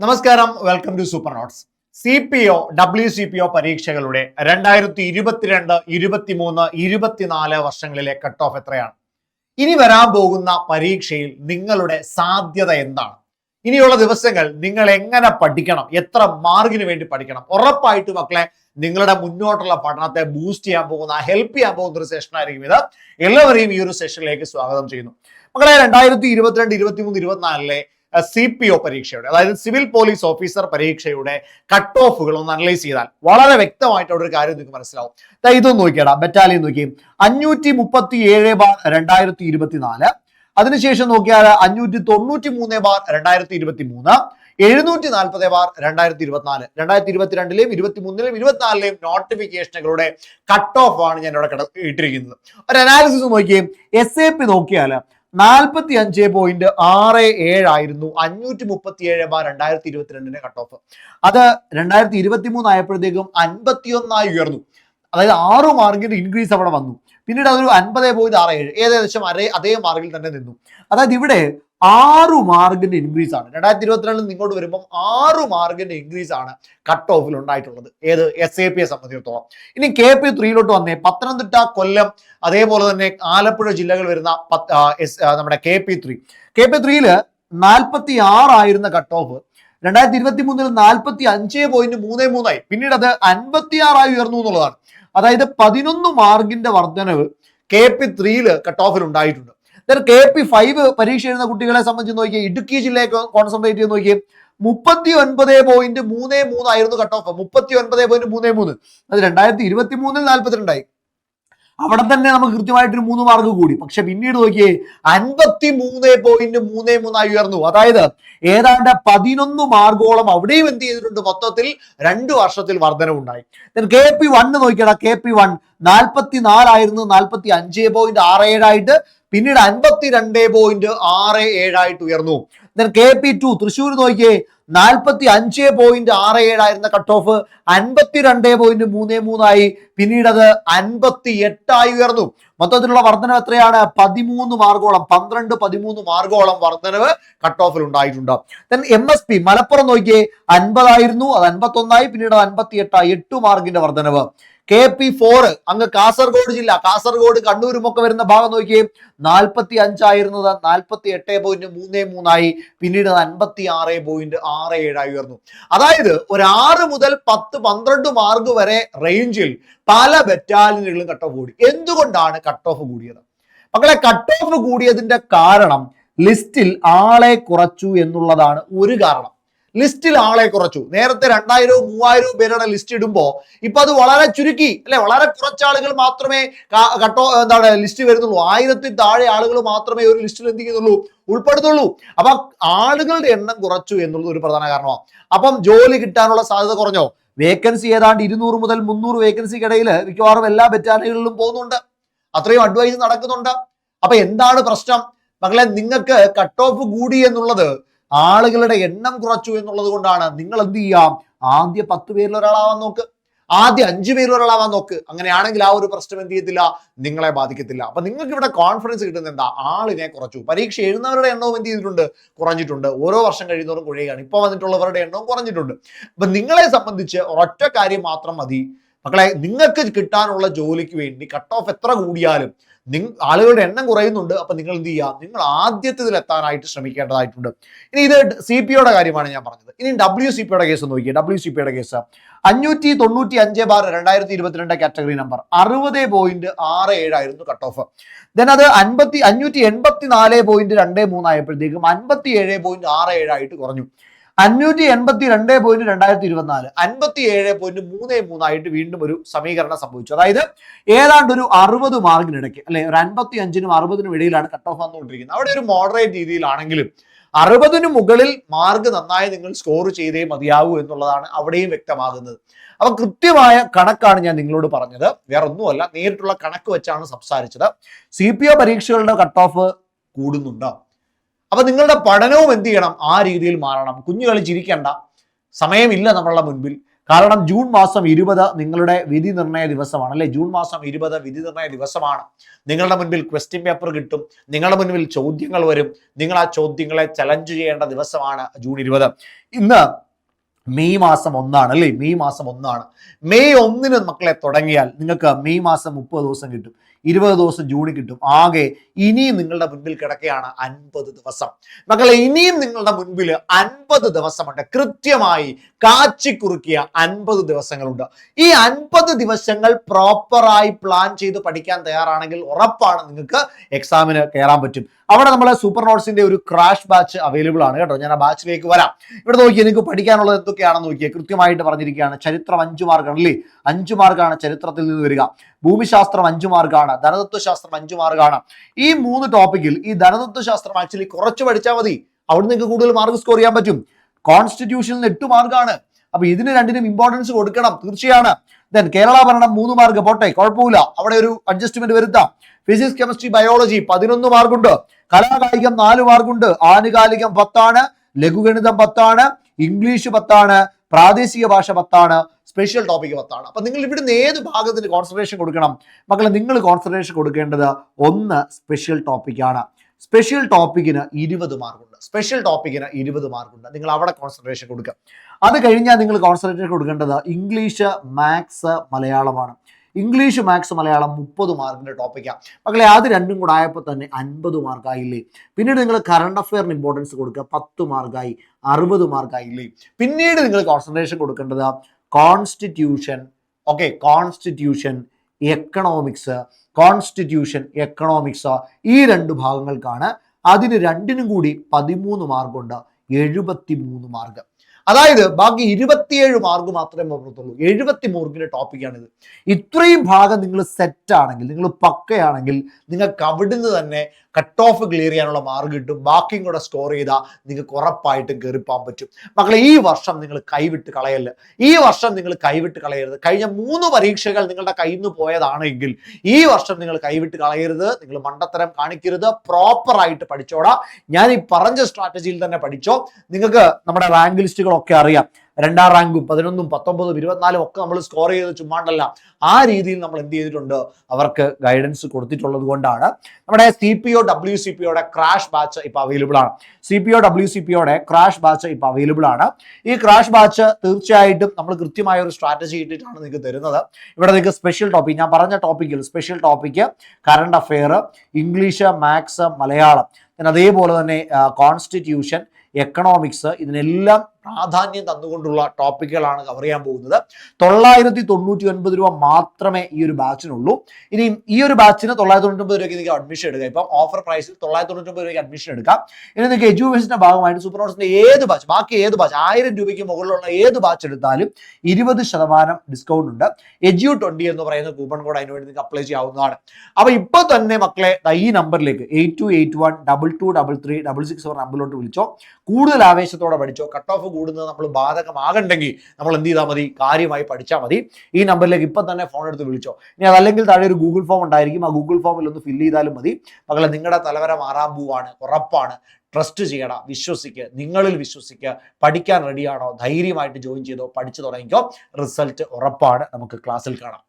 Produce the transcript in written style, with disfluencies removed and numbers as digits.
നമസ്കാരം, welcome to super notes. CPO WCPO പരീക്ഷകളുടെ 2022, 23, 24 വർഷങ്ങളിലെ കട്ട് ഓഫ് എത്രയാണ്? ഇനി വരാൻ പോകുന്ന പരീക്ഷയിൽ നിങ്ങളുടെ സാധ്യത എന്താണ്? ഇനിയുള്ള ദിവസങ്ങൾ നിങ്ങൾ എങ്ങനെ പഠിക്കണം, എത്ര മാർക്കിന് വേണ്ടി പഠിക്കണം? ഉറപ്പായിട്ട് മക്കളെ നിങ്ങളുടെ മുന്നോട്ടുള്ള പഠനത്തെ ബൂസ്റ്റ് ചെയ്യാൻ പോകുന്ന, ഹെൽപ്പ് ചെയ്യാൻ പോകുന്ന ഒരു സെഷൻ ആയിരിക്കും ഇത്. എല്ലാവരെയും ഈ ഒരു സെഷനിലേക്ക് സ്വാഗതം ചെയ്യുന്നു. മക്കളെ 2022, 23, 24 CPO പരീക്ഷയുടെ, അതായത് സിവിൽ പോലീസ് ഓഫീസർ പരീക്ഷയുടെ കട്ട് ഓഫുകൾ ഒന്ന് അനലൈസ് ചെയ്താൽ വളരെ വ്യക്തമായിട്ട് ഒരു കാര്യം നിങ്ങൾക്ക് മനസ്സിലാവും. ഇതൊന്ന് നോക്കിയടാ, ബറ്റാലിയൻ നോക്കി 537/2024, അതിനുശേഷം നോക്കിയാൽ 593/2023, 740/2024. 2022-ലെയും 23-ലെയും 24-ലെയും നോട്ടിഫിക്കേഷനുകളുടെ കട്ട് ഓഫ് ആണ് ഞാൻ ഇവിടെ ഇട്ടിരിക്കുന്നത്. ഒരു അനാലിസിസ് നോക്കിയേ. SAP നോക്കിയാൽ 45.67 ആയിരുന്നു 537/2022 കട്ട് ഓഫ്. അത് 2023 ആയപ്പോഴത്തേക്കും 51 ഉയർന്നു. അതായത് 6 മാർക്കിന്റെ ഇൻക്രീസ് അവിടെ വന്നു. പിന്നീട് അതൊരു 50.67, ഏകദേശം അതേ മാർക്കിൽ തന്നെ നിന്നു. അതായത് ഇവിടെ 6 മാർക്കിന്റെ ഇൻക്രീസ് ആണ് 2022 ഇങ്ങോട്ട് വരുമ്പോൾ 6 മാർക്കിന്റെ ഇൻക്രീസ് ആണ് കട്ട് ഓഫിൽ ഉണ്ടായിട്ടുള്ളത്. ഏത്? SAPയെ സംബന്ധിച്ചിടത്തോളം. ഇനി KP3 വന്നേ. പത്തനംതിട്ട, കൊല്ലം, അതേപോലെ തന്നെ ആലപ്പുഴ ജില്ലകൾ വരുന്ന നമ്മുടെ KP3 46 ആയിരുന്ന കട്ട് ഓഫ് 2023 45.33 ആയി. പിന്നീട് അത് 56 ഉയർന്നു എന്നുള്ളതാണ്. അതായത് 11 മാർക്കിന്റെ വർധനവ് KP3 കട്ട് ഓഫിൽ ഉണ്ടായിട്ടുണ്ട്. KP5 പരീക്ഷ എഴുതുന്ന കുട്ടികളെ സംബന്ധിച്ച് നോക്കിയാൽ ഇടുക്കി ജില്ലയെ കോൺസെൻട്രേറ്റ് ചെയ്ത് നോക്കിയാൽ 39.33 ആയിരുന്നു കട്ട് ഓഫ്. 39.33. അത് 2023 42 ആയി. അവിടെ തന്നെ നമുക്ക് കൃത്യമായിട്ടൊരു 3 മാർക്ക് കൂടി. പക്ഷെ പിന്നീട് നോക്കിയേ 53.33 ഉയർന്നു. അതായത് ഏതാണ്ട് 11 മാർക്കോളം അവിടെയും എന്ത് ചെയ്തിട്ടുണ്ട്? മൊത്തത്തിൽ 2 വർഷത്തിൽ വർധനവുണ്ടായി. KP1 നോക്കിയടാ. KP1 44 ആയിരുന്നു 45.67 ആയിട്ട് പിന്നീട് 52.67 ആയിട്ട് ഉയർന്നു. KP2 തൃശ്ശൂർ നോക്കിയേ 45.67 ആയിരുന്ന കട്ട് ഓഫ് 52.33 ആയി. പിന്നീട് അത് 58 ഉയർന്നു. മൊത്തത്തിലുള്ള വർധനവ് എത്രയാണ്? 13 മാർക്കോളം, 12-13 മാർക്കോളം വർധനവ് കട്ട് ഓഫിൽ ഉണ്ടായിട്ടുണ്ട്. MSP മലപ്പുറം നോക്കിയേ 50 ആയിരുന്നു, അത് 51 പിന്നീട് 58 8 മാർക്കിന്റെ വർധനവ്. KP4 അങ്ങ് കാസർഗോഡ് ജില്ല, കാസർഗോഡ് കണ്ണൂരും ഒക്കെ വരുന്ന ഭാഗം നോക്കിയേ 45 ആയിരുന്നത് 48.33 ആയി. പിന്നീട് 56.67 ഉയർന്നു. അതായത് ഒരു 6 മുതൽ 10-12 മാർക്ക് വരെ റേഞ്ചിൽ പല ബറ്റാലിയനുകളും കട്ട് ഓഫ് കൂടി. എന്തുകൊണ്ടാണ് കട്ട് ഓഫ് കൂടിയത്? മക്കളെ, കട്ട് ഓഫ് കൂടിയതിന്റെ കാരണം ലിസ്റ്റിൽ ആളെ കുറച്ചു എന്നുള്ളതാണ് ഒരു കാരണം. ലിസ്റ്റിൽ ആളെ കുറച്ചു. നേരത്തെ 2000-3000 പേരുടെ ലിസ്റ്റ് ഇടുമ്പോ ഇപ്പൊ അത് വളരെ ചുരുക്കി, അല്ലെ? വളരെ കുറച്ചാളുകൾ മാത്രമേ ലിസ്റ്റ് വരുന്നുള്ളൂ. 1000-ൽ താഴെ ആളുകൾ മാത്രമേ ഒരു ലിസ്റ്റിൽ എന്ത് ചെയ്യുന്നുള്ളൂ? ഉൾപ്പെടുത്തുള്ളൂ. അപ്പൊ ആളുകളുടെ എണ്ണം കുറച്ചു എന്നുള്ളത് ഒരു പ്രധാന കാരണമാണ്. അപ്പം ജോലി കിട്ടാനുള്ള സാധ്യത കുറഞ്ഞോ? വേക്കൻസി ഏതാണ്ട് 200 മുതൽ 300 വേക്കൻസിക്കിടയിൽ മിക്കവാറും എല്ലാ ബറ്റാലിയനുകളിലും പോകുന്നുണ്ട്. അത്രയും അഡ്വൈസ് നടക്കുന്നുണ്ട്. അപ്പൊ എന്താണ് പ്രശ്നം? മക്കളെ, നിങ്ങൾക്ക് കട്ട് ഓഫ് കൂടി എന്നുള്ളത് ആളുകളുടെ എണ്ണം കുറച്ചു എന്നുള്ളത് കൊണ്ടാണ്. നിങ്ങൾ എന്ത് ചെയ്യാം? ആദ്യ 10 പേരിൽ ഒരാളാവാൻ നോക്ക്, ആദ്യ 5 പേരിൽ ഒരാളാവാൻ നോക്ക്. അങ്ങനെയാണെങ്കിൽ ആ ഒരു പ്രശ്നം എന്ത് ചെയ്യത്തില്ല? നിങ്ങളെ ബാധിക്കത്തില്ല. അപ്പൊ നിങ്ങൾക്ക് ഇവിടെ കോൺഫിഡൻസ് കിട്ടുന്നത് എന്താ? ആളിനെ കുറച്ചു. പരീക്ഷ എഴുതുന്നവരുടെ എണ്ണവും എന്ത് ചെയ്തിട്ടുണ്ട്? കുറഞ്ഞിട്ടുണ്ട്. ഓരോ വർഷം കഴിയുന്നവരും കുറയുകയാണ്. ഇപ്പൊ വന്നിട്ടുള്ളവരുടെ എണ്ണവും കുറഞ്ഞിട്ടുണ്ട്. അപ്പൊ നിങ്ങളെ സംബന്ധിച്ച് ഒരൊറ്റ കാര്യം മാത്രം മതി മക്കളെ. നിങ്ങൾക്ക് കിട്ടാനുള്ള ജോലിക്ക് വേണ്ടി കട്ട് ഓഫ് എത്ര കൂടിയാലും ആളുകളുടെ എണ്ണം കുറയുന്നുണ്ട്. അപ്പൊ നിങ്ങൾ എന്ത് ചെയ്യുക? നിങ്ങൾ ആദ്യത്തിൽ എത്താനായിട്ട് ശ്രമിക്കേണ്ടതായിട്ടുണ്ട്. ഇനി ഇത് CPOയുടെ കാര്യമാണ് ഞാൻ പറഞ്ഞത്. ഇനി WCPOയുടെ കേസ് നോക്കിയേ. WCPOയുടെ കേസ് 595/2022 കാറ്റഗറി നമ്പർ 60.67 ആയിരുന്നു കട്ട് ഓഫ്. അത് 584.23 ആയപ്പോഴത്തേക്കും 57.67 ആയിട്ട് കുറഞ്ഞു. 582.2024 57.33 ആയിട്ട് വീണ്ടും ഒരു സമീകരണം സംഭവിച്ചു. അതായത് ഏതാണ്ട് ഒരു 60 മാർക്കിനിടയ്ക്ക്, അല്ലെ? ഒരു 55-നും 60-നും ഇടയിലാണ് കട്ട് ഓഫ് വന്നുകൊണ്ടിരിക്കുന്നത്. അവിടെ ഒരു മോഡറേറ്റ് രീതിയിലാണെങ്കിലും 60-ന് മുകളിൽ മാർക്ക് നന്നായി നിങ്ങൾ സ്കോർ ചെയ്തേ മതിയാവൂ എന്നുള്ളതാണ് അവിടെയും വ്യക്തമാകുന്നത്. അപ്പൊ കൃത്യമായ കണക്കാണ് ഞാൻ നിങ്ങളോട് പറഞ്ഞത്. വേറെ ഒന്നുമല്ല, നേരിട്ടുള്ള കണക്ക് വെച്ചാണ് സംസാരിച്ചത്. CPO പരീക്ഷകളുടെ കട്ട് ഓഫ് കൂടുന്നുണ്ടോ? അപ്പൊ നിങ്ങളുടെ പഠനവും എന്ത് ചെയ്യണം? ആ രീതിയിൽ മാറണം. കുഞ്ഞുകൾ ചിരിക്കണ്ട, സമയമില്ല നമ്മളുടെ മുൻപിൽ. കാരണം ജൂൺ മാസം 20 നിങ്ങളുടെ വിധി നിർണയ ദിവസമാണ് അല്ലെ. ജൂൺ മാസം 20 വിധി നിർണയ ദിവസമാണ്. നിങ്ങളുടെ മുൻപിൽ ക്വസ്റ്റ്യൻ പേപ്പർ കിട്ടും, നിങ്ങളുടെ മുൻപിൽ ചോദ്യങ്ങൾ വരും, നിങ്ങൾ ആ ചോദ്യങ്ങളെ ചലഞ്ച് ചെയ്യേണ്ട ദിവസമാണ് ജൂൺ 20. ഇന്ന് മെയ് മാസം 1 അല്ലേ. മെയ് മാസം 1. മെയ് 1 മക്കളെ തുടങ്ങിയാൽ നിങ്ങൾക്ക് മെയ് മാസം 30 ദിവസം കിട്ടും, 20 ദിവസം ജൂണിൽ കിട്ടും. ആകെ ഇനിയും നിങ്ങളുടെ മുൻപിൽ കിടക്കുകയാണ് 50 ദിവസം. മക്കളെ ഇനിയും നിങ്ങളുടെ മുൻപിൽ 50 ദിവസമുണ്ട്. കൃത്യമായി കാച്ചിക്കുറുക്കിയ 50 ദിവസങ്ങളുണ്ട്. ഈ 50 ദിവസങ്ങൾ പ്രോപ്പറായി പ്ലാൻ ചെയ്ത് പഠിക്കാൻ തയ്യാറാണെങ്കിൽ ഉറപ്പാണ് നിങ്ങൾക്ക് എക്സാമിന് കയറാൻ പറ്റും. അവിടെ നമ്മളെ സൂപ്പർ നോട്ട്സിന്റെ ഒരു ക്രാഷ് ബാച്ച് അവൈലബിൾ ആണ് കേട്ടോ. ഞാൻ ആ ബാച്ചിലേക്ക് വരാം. ഇവിടെ നോക്കിയാൽ നിങ്ങൾക്ക് പഠിക്കാനുള്ളത് എന്തൊക്കെയാണെന്ന് നോക്കിയാൽ കൃത്യമായിട്ട് പറഞ്ഞിരിക്കുകയാണ്. ചരിത്രം 5 മാർക്കാണ് അല്ലേ. 5 മാർക്കാണ് ചരിത്രത്തിൽ നിന്ന് വരിക. ഭൂമിശാസ്ത്രം 5 മാർക്കാണ്. ധനതത്വശാസ്ത്രം 5 മാർക്കാണ്. ഈ 3 ടോപ്പിക്കിൽ ഈ ധനതത്വശാസ്ത്രം ആക്ച്വലി കുറച്ച് പഠിച്ചാൽ മതി, അവിടെ നിങ്ങൾക്ക് കൂടുതൽ മാർക്ക് സ്കോർ ചെയ്യാൻ പറ്റും. കോൺസ്റ്റിറ്റ്യൂഷനിൽ 8 മാർക്കാണ്. അപ്പൊ ഇതിന് രണ്ടിനും ഇമ്പോർട്ടൻസ് കൊടുക്കണം, തീർച്ചയാണ്. ദെൻ കേരള ഭരണം 3 മാർക്ക് പോട്ടെ, കുഴപ്പമില്ല, അവിടെ ഒരു അഡ്ജസ്റ്റ്മെന്റ് വരുത്താം. ഫിസിക്സ്, കെമിസ്ട്രി, ബയോളജി 11 മാർക്കുണ്ട്. കലാകായികം 4 മാർക്കുണ്ട്. ആനുകാലികം 10 ലഘുഗണിതം 10 ഇംഗ്ലീഷ് 10 പ്രാദേശിക ഭാഷ 10 സ്പെഷ്യൽ ടോപ്പിക് 10 അപ്പൊ നിങ്ങൾ ഇവിടുന്ന് ഏത് ഭാഗത്തിന് കോൺസെൻട്രേഷൻ കൊടുക്കണം മക്കളെ? നിങ്ങൾ കോൺസെൻട്രേഷൻ കൊടുക്കേണ്ടത് 1 സ്പെഷ്യൽ ടോപ്പിക്കാണ്. സ്പെഷ്യൽ ടോപ്പിക്കിന് 20 മാർക്കുണ്ട്. സ്പെഷ്യൽ ടോപ്പിക്കിന് 20 മാർക്കുണ്ട്. നിങ്ങൾ അവിടെ കോൺസെൻട്രേഷൻ കൊടുക്കുക. അത് കഴിഞ്ഞാൽ നിങ്ങൾ കോൺസെൻട്രേഷൻ കൊടുക്കേണ്ടത് ഇംഗ്ലീഷ്, മാത്സ്, മലയാളമാണ്. ഇംഗ്ലീഷ്, മാത്സ്, മലയാളം 30 മാർക്കിന്റെ ടോപ്പിക്കാണ് മക്കളെ. അത് രണ്ടും കൂടെ ആയപ്പോൾ തന്നെ 50 മാർക്കായില്ലേ. പിന്നീട് നിങ്ങൾ കറണ്ട് അഫെയറിന് ഇമ്പോർട്ടൻസ് കൊടുക്കുക, 10 മാർക്കായി, 60 മാർക്കായില്ലേ. പിന്നീട് നിങ്ങൾ കോൺസെൻട്രേഷൻ കൊടുക്കേണ്ടത് constitution, okay, constitution, economics, constitution, economics ഈ 2 ഭാഗങ്ങൾക്കാണ്. അതിന് രണ്ടിനും കൂടി 13 മാർക്കുണ്ട്, 73 മാർക്ക്. അതായത് ബാക്കി 27 മാർക്ക് മാത്രമേ പുറത്തുള്ളൂ. 70 മാർക്കിന്റെ ടോപ്പിക്കാണിത്. ഇത്രയും ഭാഗം നിങ്ങൾ സെറ്റ് ആണെങ്കിൽ, നിങ്ങൾ പക്കയാണെങ്കിൽ നിങ്ങൾക്ക് അവിടുന്ന് തന്നെ കട്ട് ഓഫ് ക്ലിയർ ചെയ്യാനുള്ള മാർക്ക് കിട്ടും. ബാക്കിയും കൂടെ സ്കോർ ചെയ്താൽ നിങ്ങൾക്ക് ഉറപ്പായിട്ടും കയറിപ്പോകാൻ പറ്റും. മക്കളെ ഈ വർഷം നിങ്ങൾ കൈവിട്ട് കളയല്ല. ഈ വർഷം നിങ്ങൾ കൈവിട്ട് കളയരുത്. കഴിഞ്ഞ 3 പരീക്ഷകൾ നിങ്ങളുടെ കയ്യിൽ നിന്ന് പോയതാണെങ്കിൽ ഈ വർഷം നിങ്ങൾ കൈവിട്ട് കളയരുത്. നിങ്ങൾ മണ്ടത്തരം കാണിക്കരുത്. പ്രോപ്പറായിട്ട് പഠിച്ചോടാ. ഞാൻ ഈ പറഞ്ഞ സ്ട്രാറ്റജിയിൽ തന്നെ പഠിച്ചോ. നിങ്ങൾക്ക് നമ്മുടെ റാങ്ക് ലിസ്റ്റുകളൊക്കെ അറിയാം. 2ാം റാങ്കും 11ഉം 19ഉം 24ഉം ഒക്കെ നമ്മൾ സ്കോർ ചെയ്ത് ചുമ്മാണ്ടല്ല. ആ രീതിയിൽ നമ്മൾ എന്ത് ചെയ്തിട്ടുണ്ട്, അവർക്ക് ഗൈഡൻസ് കൊടുത്തിട്ടുള്ളത് കൊണ്ടാണ്. നമ്മുടെ CPO WCPOയുടെ ക്രാഷ് ബാച്ച് ഇപ്പോൾ അവൈലബിൾ ആണ്. CPO WCPOയുടെ ക്രാഷ് ബാച്ച് ഇപ്പോൾ അവൈലബിൾ ആണ്. ഈ ക്രാഷ് ബാച്ച് തീർച്ചയായിട്ടും നമ്മൾ കൃത്യമായ ഒരു സ്ട്രാറ്റജി ഇട്ടിട്ടാണ് നിങ്ങൾക്ക് തരുന്നത്. ഇവിടെ നിങ്ങൾക്ക് സ്പെഷ്യൽ ടോപ്പിക്, ഞാൻ പറഞ്ഞ ടോപ്പിക്കിൽ special topic current affair, English, maths, Malayalam, അതേപോലെ തന്നെ കോൺസ്റ്റിറ്റ്യൂഷൻ, എക്കണോമിക്സ്, ഇതിനെല്ലാം പ്രാധാന്യം തന്നുകൊണ്ടുള്ള ടോപ്പിക്കുകളാണ് കവർ ചെയ്യാൻ പോകുന്നത്. 999 രൂപ മാത്രമേ ഈ ഒരു ബാച്ചിനുള്ളൂ. ഇനി ഈ ഒരു ബാച്ചിന് 999 രൂപയ്ക്ക് നിങ്ങൾക്ക് അഡ്മിഷൻ എടുക്കാം. ഇപ്പം ഓഫർ പ്രൈസിൽ 999 രൂപയ്ക്ക് അഡ്മിഷൻ എടുക്കാം. ഇനി നിങ്ങൾക്ക് എഡ്യൂക്കേഷന്റെ ഭാഗമായിട്ട് സൂപ്പർ നോട്ട്സിന്റെ ഏത് ബാച്ച്, ബാക്കി ഏത് ബാച്ച് 1000 രൂപയ്ക്ക് മുകളിലുള്ള ഏത് ബാച്ച് എടുത്താലും 20% ഡിസ്കൗണ്ട് ഉണ്ട്. EDU20 എന്ന് പറയുന്ന കൂപ്പൺ കോഡ് അതിനുവേണ്ടി നിങ്ങൾക്ക് അപ്ലൈ ചെയ്യാവുന്നതാണ്. അപ്പൊ ഇപ്പൊ തന്നെ മക്കളെ ഈ നമ്പറിലേക്ക് 8281223366 നമ്പറിലോട്ട് വിളിച്ചോ. കൂടുതൽ ആവേശത്തോടെ പഠിച്ചോ. കട്ട് ഓഫ് കൂടുന്നത് നമ്മൾ ബാധകമാകണ്ടെങ്കിൽ നമ്മൾ എന്ത് ചെയ്താൽ മതി, കാര്യമായി പഠിച്ചാൽ മതി. ഈ നമ്പറിലേക്ക് ഇപ്പം തന്നെ ഫോൺ എടുത്ത് വിളിച്ചോ. ഇനി അതല്ലെങ്കിൽ താഴെ ഒരു ഗൂഗിൾ ഫോം ഉണ്ടായിരിക്കും, ആ ഗൂഗിൾ ഫോമിൽ ഒന്ന് ഫില്ല് ചെയ്താലും മതി. മക്കളെ നിങ്ങളുടെ തലവര മാറാൻ പോവാണ്, ഉറപ്പാണ്. ട്രസ്റ്റ് ചെയ്യണം, വിശ്വസിക്കുക, നിങ്ങളിൽ വിശ്വസിക്കുക. പഠിക്കാൻ റെഡിയാണോ, ധൈര്യമായിട്ട് ജോയിൻ ചെയ്തോ, പഠിച്ചു തുടങ്ങിക്കോ. റിസൾട്ട് ഉറപ്പാണ്. നമുക്ക് ക്ലാസ്സിൽ കാണാം.